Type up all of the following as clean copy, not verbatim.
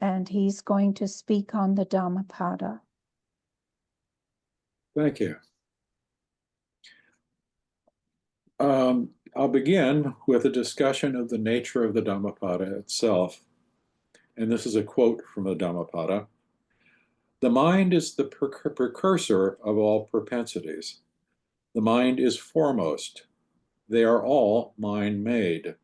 and he's going to speak on the Dhammapada. Thank you. I'll begin with a discussion of the nature of the Dhammapada itself. And this is a quote from the Dhammapada. The mind is the precursor of all propensities. The mind is foremost. They are all mind-made.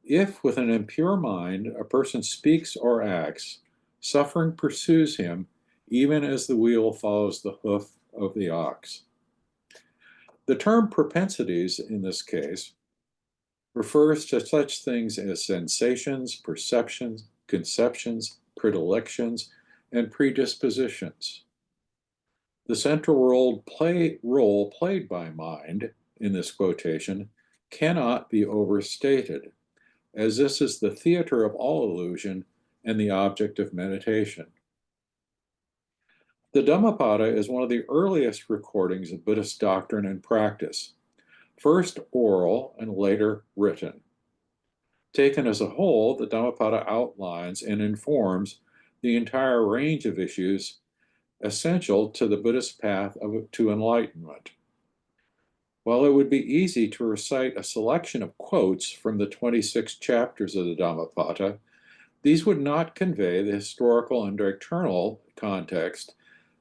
If with an impure mind a person speaks or acts, suffering pursues him, even as the wheel follows the hoof of the ox. The term propensities in this case refers to such things as sensations, perceptions, conceptions, predilections, and predispositions. The central role played by mind in this quotation cannot be overstated, as this is the theater of all illusion and the object of meditation. The Dhammapada is one of the earliest recordings of Buddhist doctrine and practice, first oral and later written. Taken as a whole, the Dhammapada outlines and informs the entire range of issues essential to the Buddhist path to enlightenment. While it would be easy to recite a selection of quotes from the 26 chapters of the Dhammapada, these would not convey the historical and doctrinal context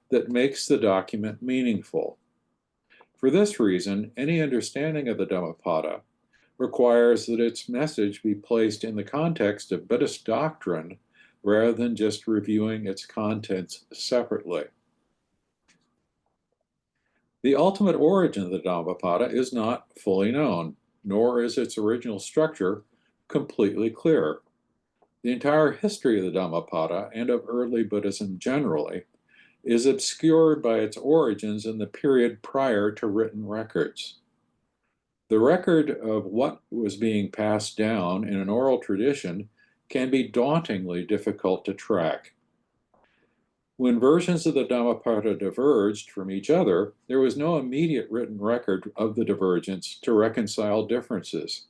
that makes the document meaningful. For this reason, any understanding of the Dhammapada requires that its message be placed in the context of Buddhist doctrine rather than just reviewing its contents separately. The ultimate origin of the Dhammapada is not fully known, nor is its original structure completely clear. The entire history of the Dhammapada and of early Buddhism generally is obscured by its origins in the period prior to written records. The record of what was being passed down in an oral tradition can be dauntingly difficult to track. When versions of the Dhammapada diverged from each other, there was no immediate written record of the divergence to reconcile differences.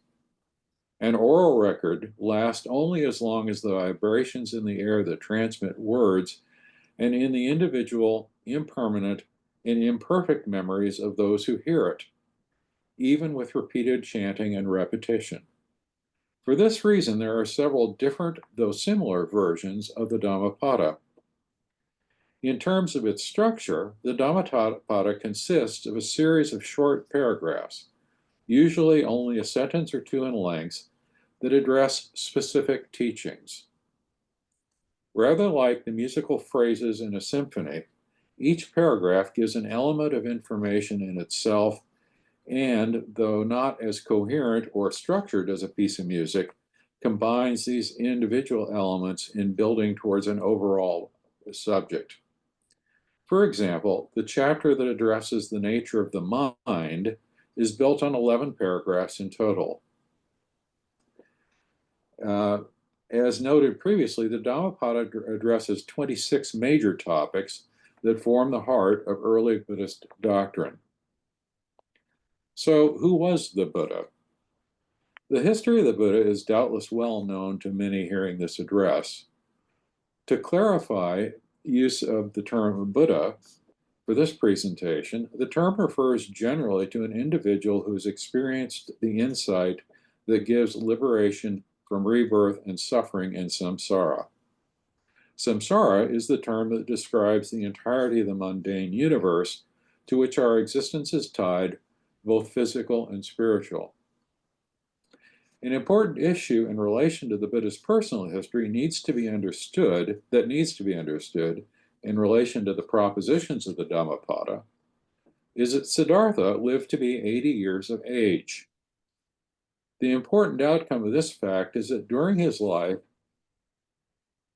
An oral record lasts only as long as the vibrations in the air that transmit words and in the individual, impermanent, and imperfect memories of those who hear it, even with repeated chanting and repetition. For this reason, there are several different, though similar, versions of the Dhammapada. In terms of its structure, the Dhammapada consists of a series of short paragraphs, usually only a sentence or two in length, that address specific teachings. Rather like the musical phrases in a symphony, each paragraph gives an element of information in itself and, though not as coherent or structured as a piece of music, combines these individual elements in building towards an overall subject. For example, the chapter that addresses the nature of the mind is built on 11 paragraphs in total. As noted previously, the Dhammapada addresses 26 major topics that form the heart of early Buddhist doctrine. So, who was the Buddha? The history of the Buddha is doubtless well known to many hearing this address. To clarify use of the term Buddha for this presentation, the term refers generally to an individual who has experienced the insight that gives liberation from rebirth and suffering in samsara. Samsara is the term that describes the entirety of the mundane universe to which our existence is tied, both physical and spiritual. An important issue in relation to the Buddha's personal history needs to be understood in relation to the propositions of the Dhammapada, is that Siddhartha lived to be 80 years of age. The important outcome of this fact is that during his life,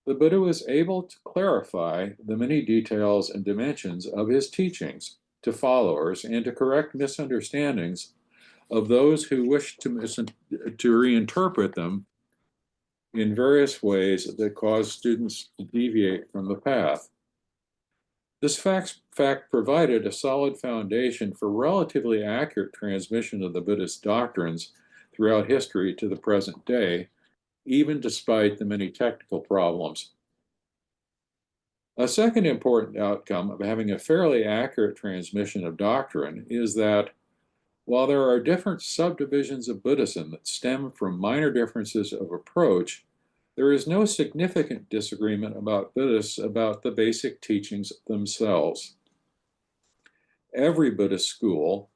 the Buddha was able to clarify the many details and dimensions of his teachings to followers and to correct misunderstandings of those who wished to reinterpret them in various ways that caused students to deviate from the path. This fact provided a solid foundation for relatively accurate transmission of the Buddhist doctrines throughout history to the present day, even despite the many technical problems. A second important outcome of having a fairly accurate transmission of doctrine is that while there are different subdivisions of Buddhism that stem from minor differences of approach, there is no significant disagreement about Buddhists about the basic teachings themselves. Every Buddhist school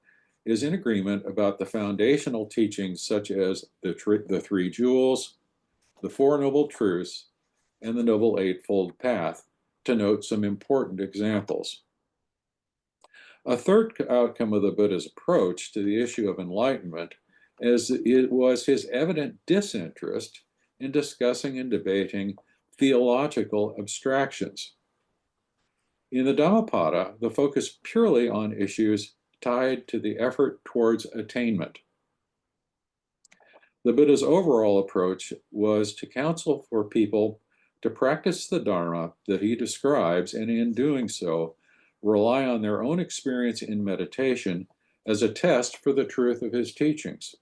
is in agreement about the foundational teachings such as the Three Jewels, the Four Noble Truths, and the Noble Eightfold Path, to note some important examples. A third outcome of the Buddha's approach to the issue of enlightenment was his evident disinterest in discussing and debating theological abstractions. In the Dhammapada, the focus purely on issues tied to the effort towards attainment. The Buddha's overall approach was to counsel for people to practice the Dharma that he describes, and in doing so, rely on their own experience in meditation as a test for the truth of his teachings.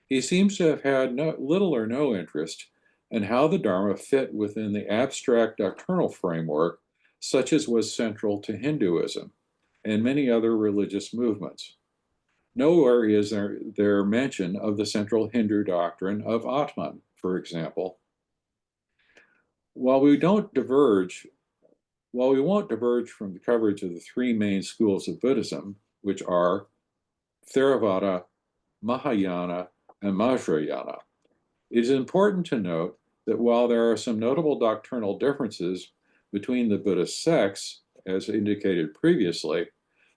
He seems to have had little or no interest in how the Dharma fit within the abstract doctrinal framework, such as was central to Hinduism and many other religious movements. Nowhere is there mention of the central Hindu doctrine of Atman, for example. While we won't diverge from the coverage of the three main schools of Buddhism, which are Theravada, Mahayana, and Vajrayana, it is important to note that while there are some notable doctrinal differences between the Buddhist sects, as indicated previously,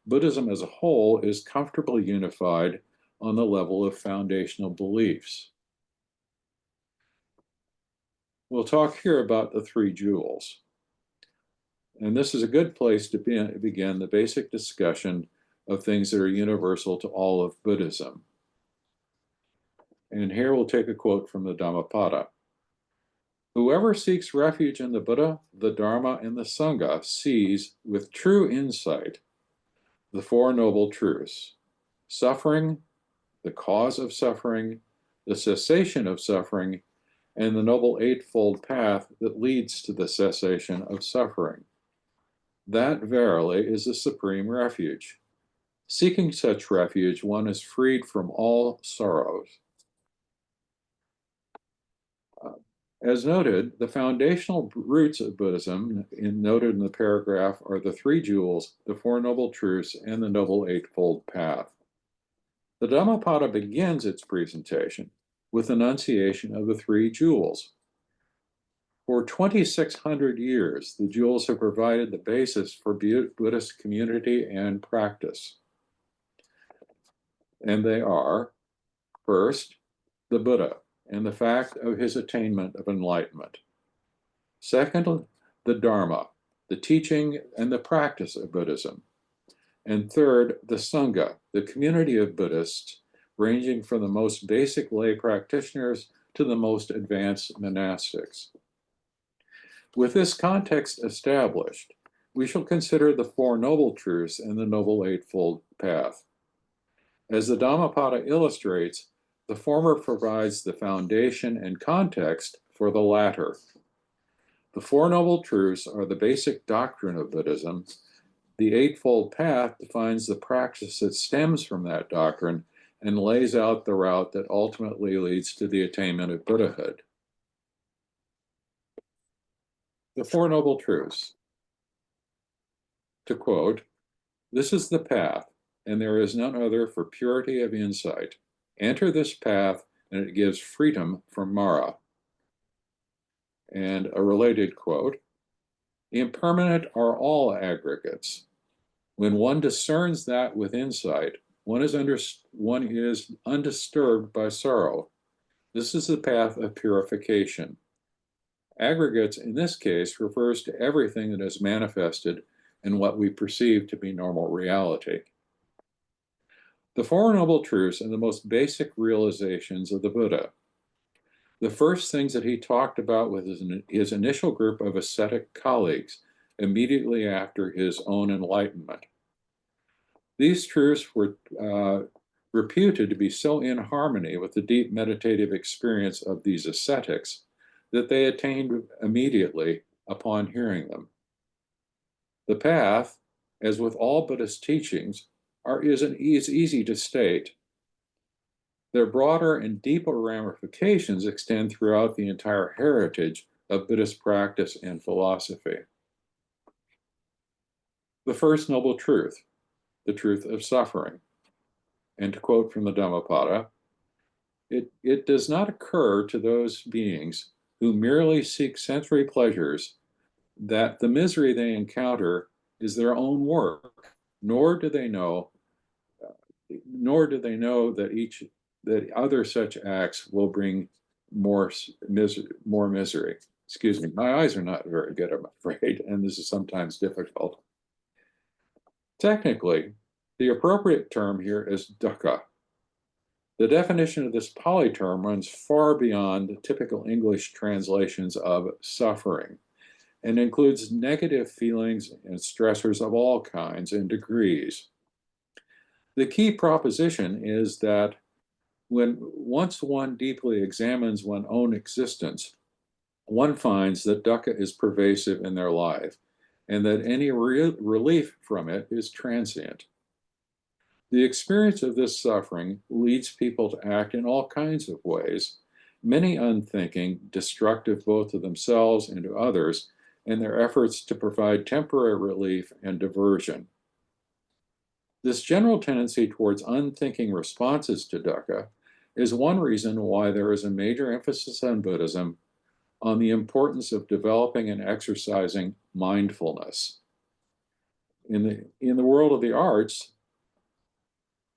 Buddhism as a whole is comfortably unified on the level of foundational beliefs. We'll talk here about the Three Jewels. And this is a good place to begin the basic discussion of things that are universal to all of Buddhism. And here we'll take a quote from the Dhammapada. Whoever seeks refuge in the Buddha, the Dharma, and the Sangha sees with true insight the Four Noble Truths: suffering, the cause of suffering, the cessation of suffering, and the Noble Eightfold Path that leads to the cessation of suffering. That verily is the supreme refuge. Seeking such refuge, one is freed from all sorrows. As noted, the foundational roots of Buddhism, noted in the paragraph, are the Three Jewels, the Four Noble Truths, and the Noble Eightfold Path. The Dhammapada begins its presentation with enunciation of the Three Jewels. For 2,600 years, the jewels have provided the basis for Buddhist community and practice. And they are, first, the Buddha and the fact of his attainment of enlightenment. Second, the Dharma, the teaching and the practice of Buddhism. And third, the Sangha, the community of Buddhists, ranging from the most basic lay practitioners to the most advanced monastics. With this context established, we shall consider the Four Noble Truths and the Noble Eightfold Path. As the Dhammapada illustrates, the former provides the foundation and context for the latter. The Four Noble Truths are the basic doctrine of Buddhism. The Eightfold Path defines the practice that stems from that doctrine and lays out the route that ultimately leads to the attainment of Buddhahood. The Four Noble Truths. To quote, "This is the path, and there is none other for purity of insight. Enter this path, and it gives freedom from Mara." And a related quote, "Impermanent are all aggregates. When one discerns that with insight, one is undisturbed by sorrow. This is the path of purification." Aggregates, in this case, refers to everything that is manifested in what we perceive to be normal reality. The Four Noble Truths are the most basic realizations of the Buddha. The first things that he talked about with his initial group of ascetic colleagues immediately after his own enlightenment. These truths were reputed to be so in harmony with the deep meditative experience of these ascetics that they attained immediately upon hearing them. The path, as with all Buddhist teachings, is easy to state. Their broader and deeper ramifications extend throughout the entire heritage of Buddhist practice and philosophy. The first noble truth, the truth of suffering. And to quote from the Dhammapada, it does not occur to those beings who merely seek sensory pleasures that the misery they encounter is their own work, nor do they know that other such acts will bring more misery. Excuse me, my eyes are not very good, I'm afraid, and this is sometimes difficult. Technically, the appropriate term here is dukkha. The definition of this Pali term runs far beyond the typical English translations of suffering and includes negative feelings and stressors of all kinds and degrees. The key proposition is that once one deeply examines one's own existence, one finds that dukkha is pervasive in their life and that any relief from it is transient. The experience of this suffering leads people to act in all kinds of ways, many unthinking, destructive both to themselves and to others, in their efforts to provide temporary relief and diversion. This general tendency towards unthinking responses to dukkha is one reason why there is a major emphasis in Buddhism on the importance of developing and exercising mindfulness. In the world of the arts,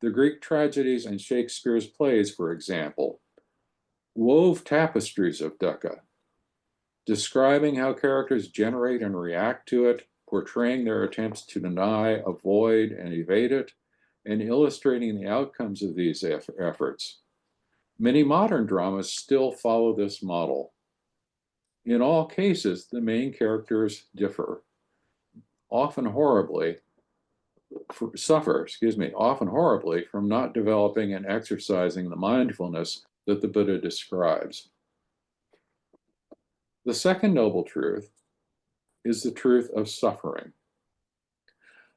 the Greek tragedies and Shakespeare's plays, for example, wove tapestries of dukkha, describing how characters generate and react to it, portraying their attempts to deny, avoid, and evade it, and illustrating the outcomes of these efforts. Many modern dramas still follow this model. In all cases, the main characters often horribly from not developing and exercising the mindfulness that the Buddha describes. The second noble truth is the truth of suffering.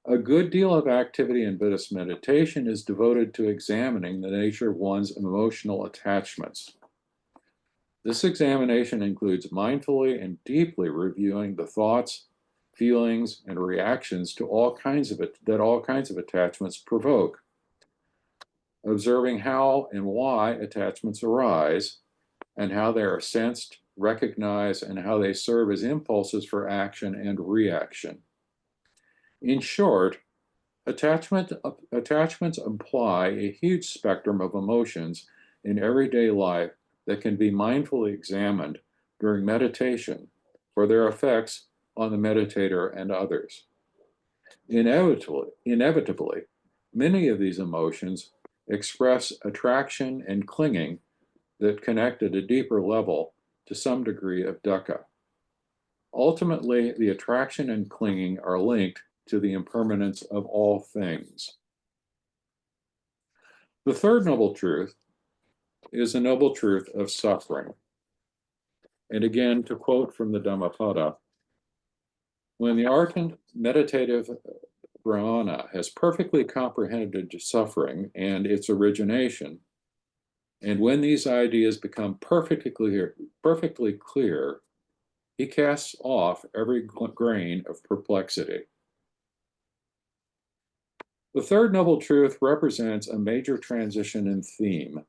A good deal of activity in Buddhist meditation is devoted to examining the nature of one's emotional attachments. This examination includes mindfully and deeply reviewing the thoughts, feelings, and reactions to all kinds of attachments provoke, observing how and why attachments arise, and how they are sensed, recognized, and how they serve as impulses for action and reaction. In short, attachments imply a huge spectrum of emotions in everyday life that can be mindfully examined during meditation for their effects on the meditator and others. Inevitably, many of these emotions express attraction and clinging that connect at a deeper level to some degree of dukkha. Ultimately, the attraction and clinging are linked to the impermanence of all things. The third noble truth is the noble truth of suffering. And again, to quote from the Dhammapada, when the ardent meditative Brahmana has perfectly comprehended suffering and its origination, and when these ideas become perfectly clear, he casts off every grain of perplexity. The third noble truth represents a major transition in theme.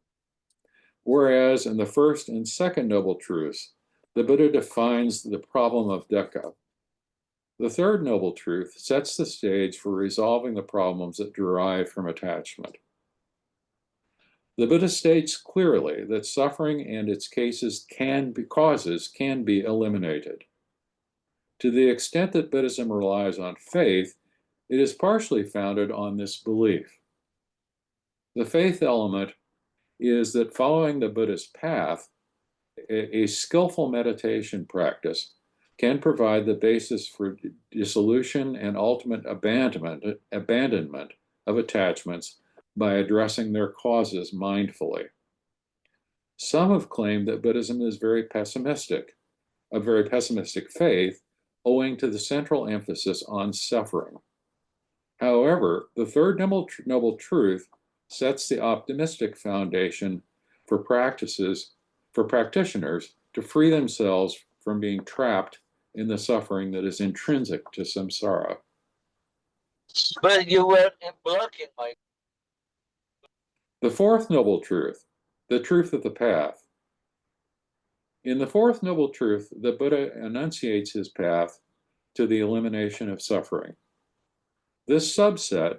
Whereas in the first and second noble truths, the Buddha defines the problem of dukkha, the third noble truth sets the stage for resolving the problems that derive from attachment. The Buddha states clearly that suffering and its causes can be eliminated. To the extent that Buddhism relies on faith, it is partially founded on this belief. The faith element is that following the Buddhist path, a skillful meditation practice can provide the basis for dissolution and ultimate abandonment of attachments by addressing their causes mindfully. Some have claimed that Buddhism is a very pessimistic faith, owing to the central emphasis on suffering. However, the third noble truth sets the optimistic foundation for practitioners to free themselves from being trapped in the suffering that is intrinsic to samsara. But you were blocking my. The fourth noble truth, the truth of the path. In the fourth noble truth, the Buddha enunciates his path to the elimination of suffering. This subset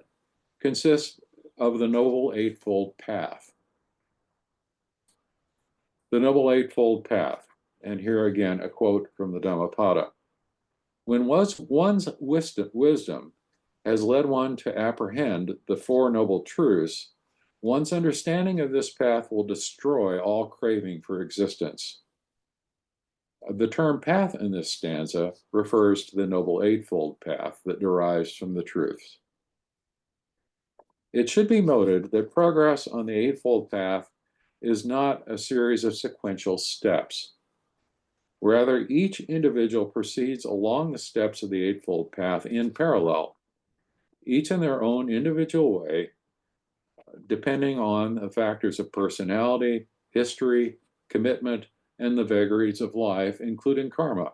consists of the Noble Eightfold Path. The Noble Eightfold Path, and here again a quote from the Dhammapada. When one's wisdom has led one to apprehend the Four Noble Truths, one's understanding of this path will destroy all craving for existence. The term path in this stanza refers to the Noble Eightfold Path that derives from the truths. It should be noted that progress on the Eightfold Path is not a series of sequential steps. Rather, each individual proceeds along the steps of the Eightfold Path in parallel, each in their own individual way, depending on the factors of personality, history, commitment, and the vagaries of life, including karma.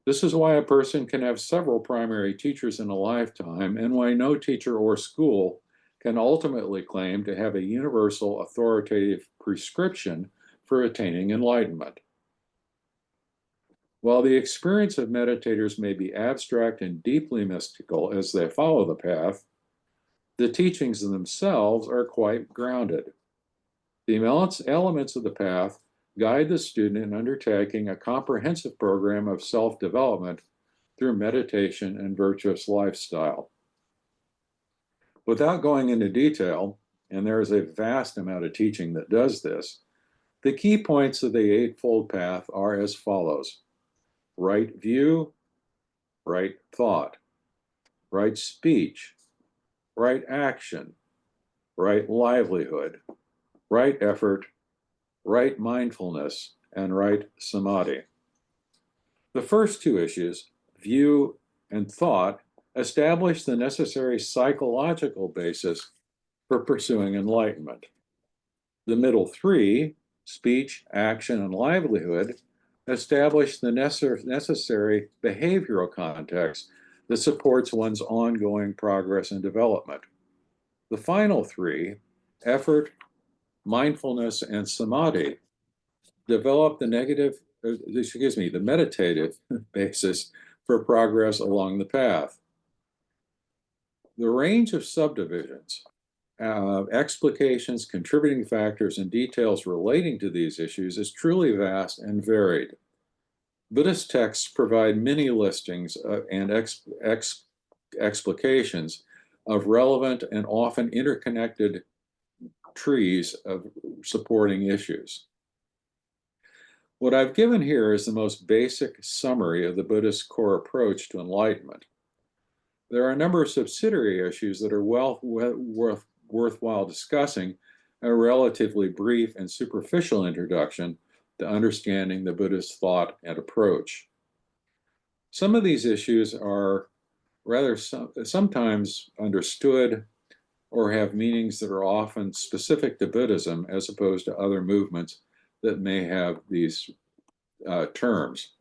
This is why a person can have several primary teachers in a lifetime, and why no teacher or school can ultimately claim to have a universal authoritative prescription for attaining enlightenment. While the experience of meditators may be abstract and deeply mystical as they follow the path, the teachings themselves are quite grounded. The elements of the path guide the student in undertaking a comprehensive program of self-development through meditation and virtuous lifestyle. Without going into detail, and there is a vast amount of teaching that does this, the key points of the Eightfold Path are as follows: right view, right thought, right speech, right action, right livelihood, right effort, right mindfulness, and right samadhi. The first two issues, view and thought, establish the necessary psychological basis for pursuing enlightenment. The middle three, speech, action, and livelihood, establish the necessary behavioral context that supports one's ongoing progress and development. The final three, effort, mindfulness, and samadhi, develop the meditative basis for progress along the path. The range of subdivisions, explications, contributing factors, and details relating to these issues is truly vast and varied. Buddhist texts provide many listings and explications of relevant and often interconnected trees of supporting issues. What I've given here is the most basic summary of the Buddhist core approach to enlightenment. There are a number of subsidiary issues that are worthwhile discussing, a relatively brief and superficial introduction to understanding the Buddhist thought and approach. Some of these issues are rather sometimes understood or have meanings that are often specific to Buddhism as opposed to other movements that may have these terms.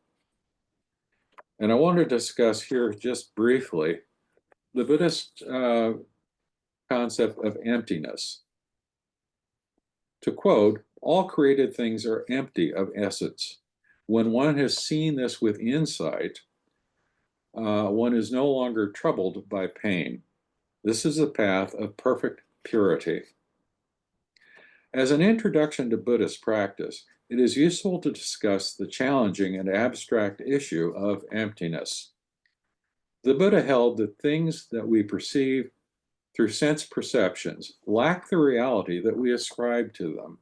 And I want to discuss here just briefly the Buddhist concept of emptiness. To quote, "All created things are empty of essence. When one has seen this with insight, one is no longer troubled by pain. This is the path of perfect purity." As an introduction to Buddhist practice, it is useful to discuss the challenging and abstract issue of emptiness. The Buddha held that things that we perceive through sense perceptions lack the reality that we ascribe to them.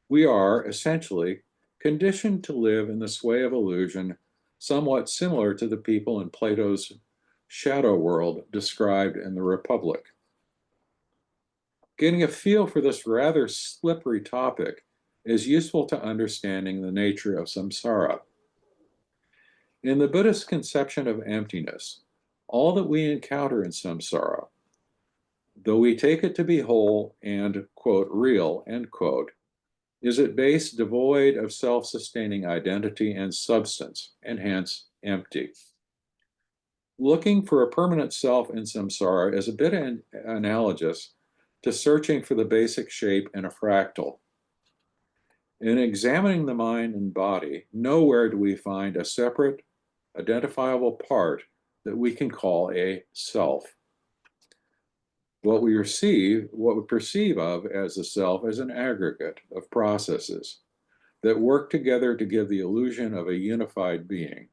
We are, essentially, conditioned to live in the sway of illusion, somewhat similar to the people in Plato's shadow world described in the Republic. Getting a feel for this rather slippery topic is useful to understanding the nature of samsara. In the Buddhist conception of emptiness, all that we encounter in samsara, though we take it to be whole and, quote, real, end quote, is at base devoid of self-sustaining identity and substance, and hence empty. Looking for a permanent self in samsara is a bit analogous to searching for the basic shape in a fractal. In examining the mind and body, nowhere do we find a separate, identifiable part that we can call a self. What we perceive of as a self is an aggregate of processes that work together to give the illusion of a unified being.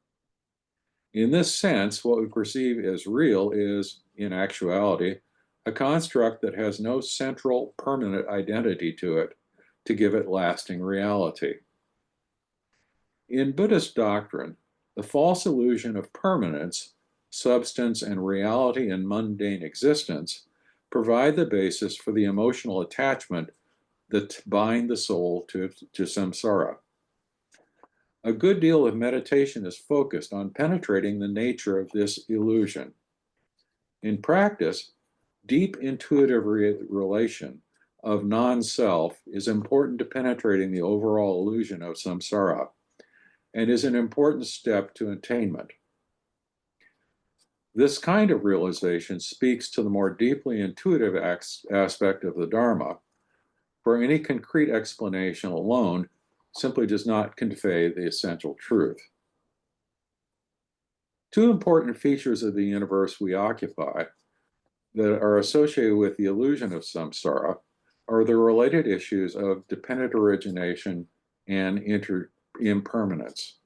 In this sense, what we perceive as real is, in actuality, a construct that has no central permanent identity to it to give it lasting reality. In Buddhist doctrine, the false illusion of permanence, substance, and reality in mundane existence provide the basis for the emotional attachment that bind the soul to samsara. A good deal of meditation is focused on penetrating the nature of this illusion. In practice, deep intuitive relation of non-self is important to penetrating the overall illusion of samsara and is an important step to attainment. This kind of realization speaks to the more deeply intuitive aspect of the Dharma, for any concrete explanation alone simply does not convey the essential truth. Two important features of the universe we occupy that are associated with the illusion of samsara are the related issues of dependent origination and impermanence.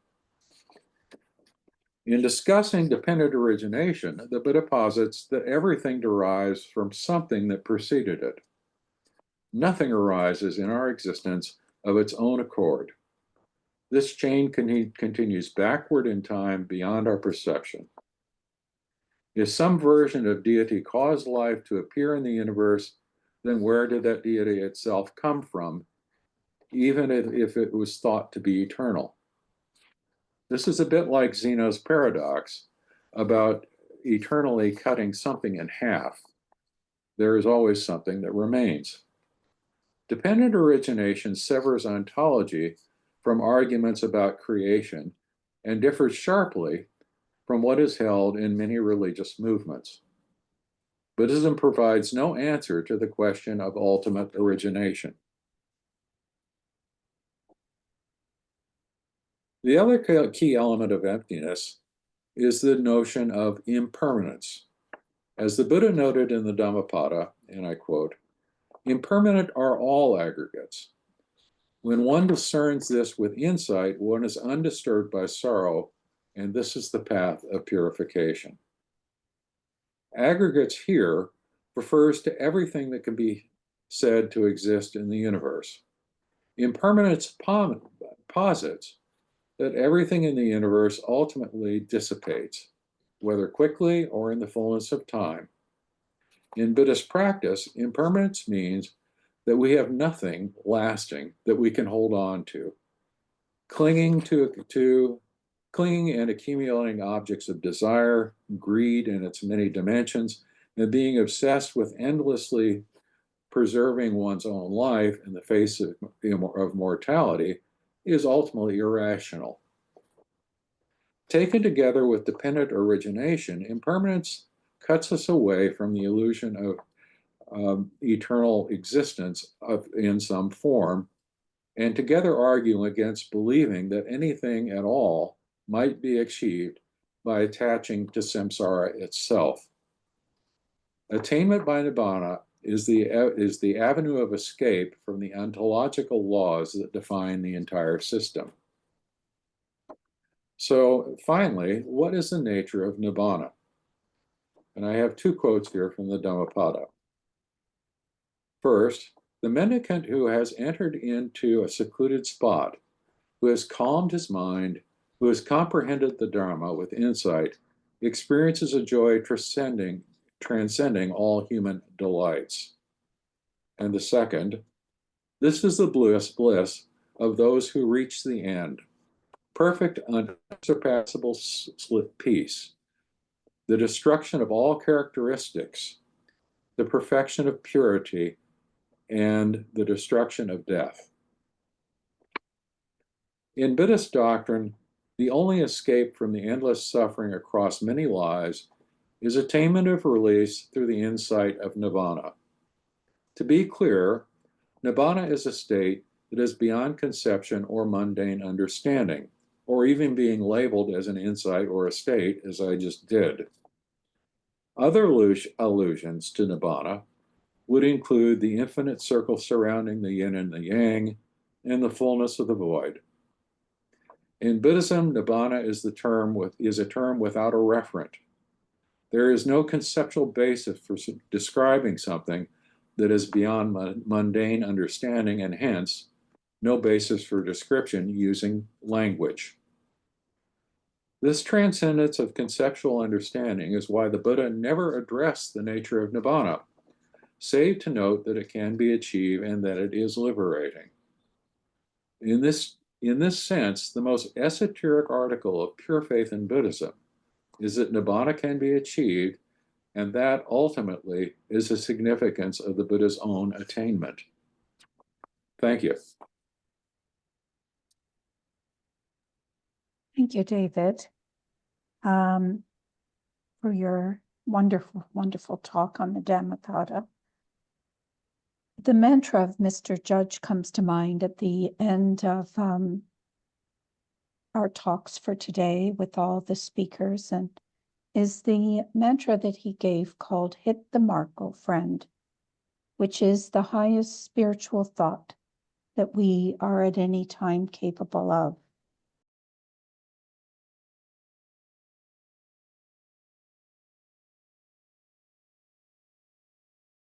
In discussing dependent origination, the Buddha posits that everything derives from something that preceded it. Nothing arises in our existence of its own accord. This chain continues backward in time beyond our perception. If some version of deity caused life to appear in the universe, then where did that deity itself come from, even if it was thought to be eternal? This is a bit like Zeno's paradox about eternally cutting something in half. There is always something that remains. Dependent origination severs ontology from arguments about creation and differs sharply from what is held in many religious movements. Buddhism provides no answer to the question of ultimate origination. The other key element of emptiness is the notion of impermanence. As the Buddha noted in the Dhammapada, and I quote, "Impermanent are all aggregates. When one discerns this with insight, one is undisturbed by sorrow, and this is the path of purification." Aggregates here refers to everything that can be said to exist in the universe. Impermanence posits that everything in the universe ultimately dissipates, whether quickly or in the fullness of time. In Buddhist practice, impermanence means that we have nothing lasting that we can hold on to. Clinging and accumulating objects of desire, greed in its many dimensions, and being obsessed with endlessly preserving one's own life in the face of mortality is ultimately irrational. Taken together with dependent origination, impermanence cuts us away from the illusion of eternal existence in some form, and together argue against believing that anything at all might be achieved by attaching to samsara itself. Attainment by nibbana is the avenue of escape from the ontological laws that define the entire system. So finally, what is the nature of nibbana? And I have two quotes here from the Dhammapada. First, the mendicant who has entered into a secluded spot, who has calmed his mind, who has comprehended the Dharma with insight, experiences a joy transcending all human delights. And the second, this is the bliss of those who reach the end, perfect, unsurpassable peace, the destruction of all characteristics, the perfection of purity, and the destruction of death. In Buddhist doctrine, the only escape from the endless suffering across many lives is attainment of release through the insight of nibbana. To be clear, nibbana is a state that is beyond conception or mundane understanding, or even being labeled as an insight or a state, as I just did. Other allusions to nibbana would include the infinite circle surrounding the yin and the yang, and the fullness of the void. In Buddhism, nibbana is a term without a referent. There is no conceptual basis for describing something that is beyond mundane understanding, and hence no basis for description using language. This transcendence of conceptual understanding is why the Buddha never addressed the nature of nibbana, save to note that it can be achieved and that it is liberating. In this sense, the most esoteric article of pure faith in Buddhism is that nibbana can be achieved, and that ultimately is the significance of the Buddha's own attainment. Thank you. Thank you, David, for your wonderful, wonderful talk on the Dhammapada. The mantra of Mr. Judge comes to mind at the end of our talks for today with all the speakers, and is the mantra that he gave called "Hit the Mark, O Friend," which is the highest spiritual thought that we are at any time capable of.